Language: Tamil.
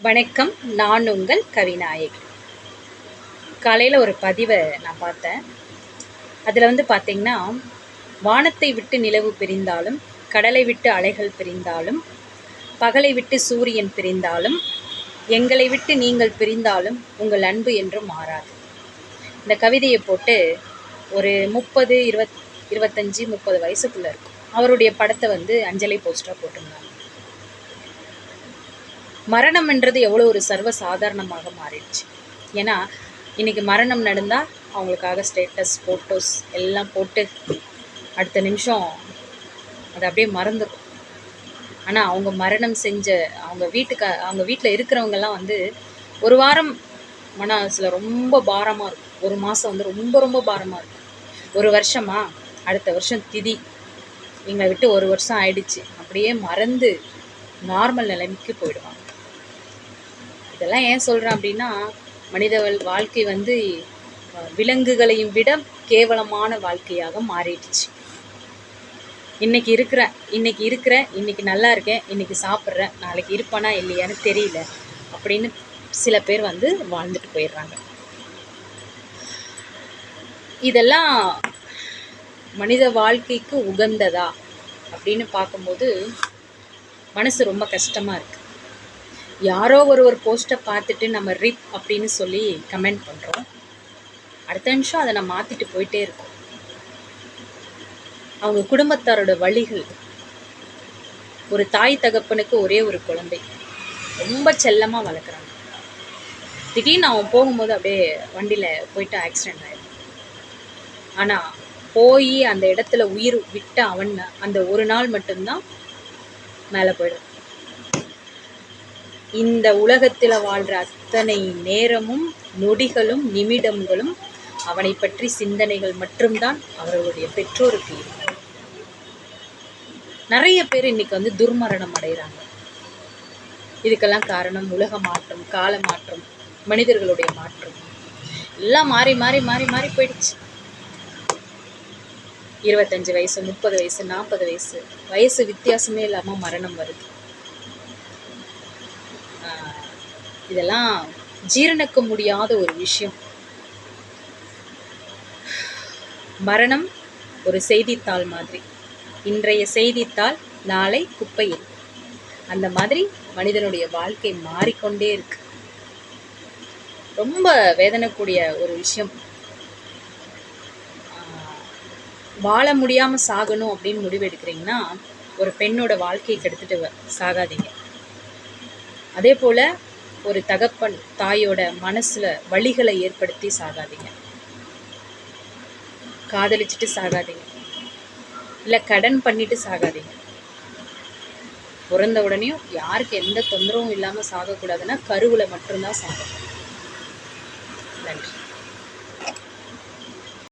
வணக்கம். நான் உங்கள் கவிநாயகி. காலையில் ஒரு பதிவை நான் பார்த்தேன். அதில் பார்த்தீங்கன்னா, வானத்தை விட்டு நிலவு பிரிந்தாலும், கடலை விட்டு அலைகள் பிரிந்தாலும், பகலை விட்டு சூரியன் பிரிந்தாலும், எங்களை விட்டு நீங்கள் பிரிந்தாலும் உங்கள் அன்பு என்றும் மாறாது. இந்த கவிதையை போட்டு ஒரு 30, 25, 30 வயசுக்குள்ளே இருக்கும் அவருடைய படத்தை அஞ்சலி போஸ்டராக போட்டிருந்தாங்க. மரணம்ன்றது எவ்வளோ ஒரு சர்வ சாதாரணமாக மாறிடுச்சு. ஏன்னா இன்றைக்கி மரணம் நடந்தால் அவங்களுக்காக ஸ்டேட்டஸ் ஃபோட்டோஸ் எல்லாம் போட்டு அடுத்த நிமிஷம் அதை அப்படியே மறந்துடும். ஆனால் அவங்க மரணம் செஞ்ச அவங்க வீட்டில் இருக்கிறவங்கெல்லாம் ஒரு வாரம் மனசில் ரொம்ப பாரமாக இருக்கும். ஒரு மாதம் ரொம்ப ரொம்ப பாரமாக இருக்கும். ஒரு வருஷமா அடுத்த வருஷம் திதி எங்களை விட்டு ஒரு வருஷம் ஆயிடுச்சு அப்படியே மறந்து நார்மல் நிலைமைக்கு போயிடுவாங்க. இதெல்லாம் ஏன் சொல்கிறேன் அப்படின்னா, மனித வாழ்க்கை விலங்குகளையும் விட கேவலமான வாழ்க்கையாக மாறிடுச்சு. இன்னைக்கு இருக்கிறேன், இன்னைக்கு நல்லா இருக்கேன், இன்னைக்கு சாப்பிட்றேன், நாளைக்கு இருப்பானா இல்லையான்னு தெரியல அப்படின்னு சில பேர் வாழ்ந்துட்டு போயிடுறாங்க. இதெல்லாம் மனித வாழ்க்கைக்கு உகந்ததா அப்படின்னு பார்க்கும்போது மனசு ரொம்ப கஷ்டமாக இருக்குது. யாரோ ஒரு போஸ்ட்டை பார்த்துட்டு நம்ம ரிப் அப்படின்னு சொல்லி கமெண்ட் பண்ணுறோம். அடுத்த நிமிஷம் அதை நம்ம மாற்றிட்டு போயிட்டே இருக்கோம். அவங்க குடும்பத்தாரோட வழிகள். ஒரு தாய் தகப்பனுக்கு ஒரே ஒரு குழந்தை ரொம்ப செல்லமாக வளர்க்குறாங்க. திடீர்னு அவன் போகும்போது அப்படியே வண்டியில் போயிட்டு ஆக்சிடெண்ட் ஆகிடும். ஆனால் போய் அந்த இடத்துல உயிர் விட்ட அவன் அந்த ஒரு நாள் மட்டும்தான் மேலே போயிடும். இந்த உலகத்தில் வாழ்கிற அத்தனை நேரமும் நொடிகளும் நிமிடங்களும் அவனை பற்றி சிந்தனைகள் மட்டும்தான் அவர்களுடைய பெற்றோருக்கு இருக்கும். நிறைய பேர் இன்னைக்கு துர்மரணம் அடைகிறாங்க. இதுக்கெல்லாம் காரணம் உலக மாற்றம், கால மாற்றம், மனிதர்களுடைய மாற்றம் எல்லாம் மாறி மாறி மாறி மாறி போயிடுச்சு. 25 வயசு, 30 வயசு, 40 வயசு வித்தியாசமே இல்லாமல் மரணம் வருது. இதெல்லாம் ஜீரணிக்க முடியாத ஒரு விஷயம். மரணம் ஒரு செய்தித்தாள் மாதிரி. இன்றைய செய்தித்தாள் நாளை குப்பையில். அந்த மாதிரி மனிதனுடைய வாழ்க்கை மாறிக்கொண்டே இருக்கு. ரொம்ப வேதனைக்கூடிய ஒரு விஷயம். வாழ முடியாமல் சாகணும் அப்படின்னு முடிவெடுக்கிறீங்கன்னா ஒரு பெண்ணோட வாழ்க்கையை கெடுத்துட்டு சாகாதீங்க. அதே போல் ஒரு தகப்பன் தாயோட மனசில் வலிகளை ஏற்படுத்தி சாகாதீங்க. காதலிச்சுட்டு சாகாதீங்க, இல்லை கடன் பண்ணிட்டு சாகாதீங்க. பிறந்த உடனேயும் யாருக்கு எந்த தொந்தரவும் இல்லாமல் சாகக்கூடாதுன்னா கருவில் மட்டும்தான் சாகணும். நன்றி.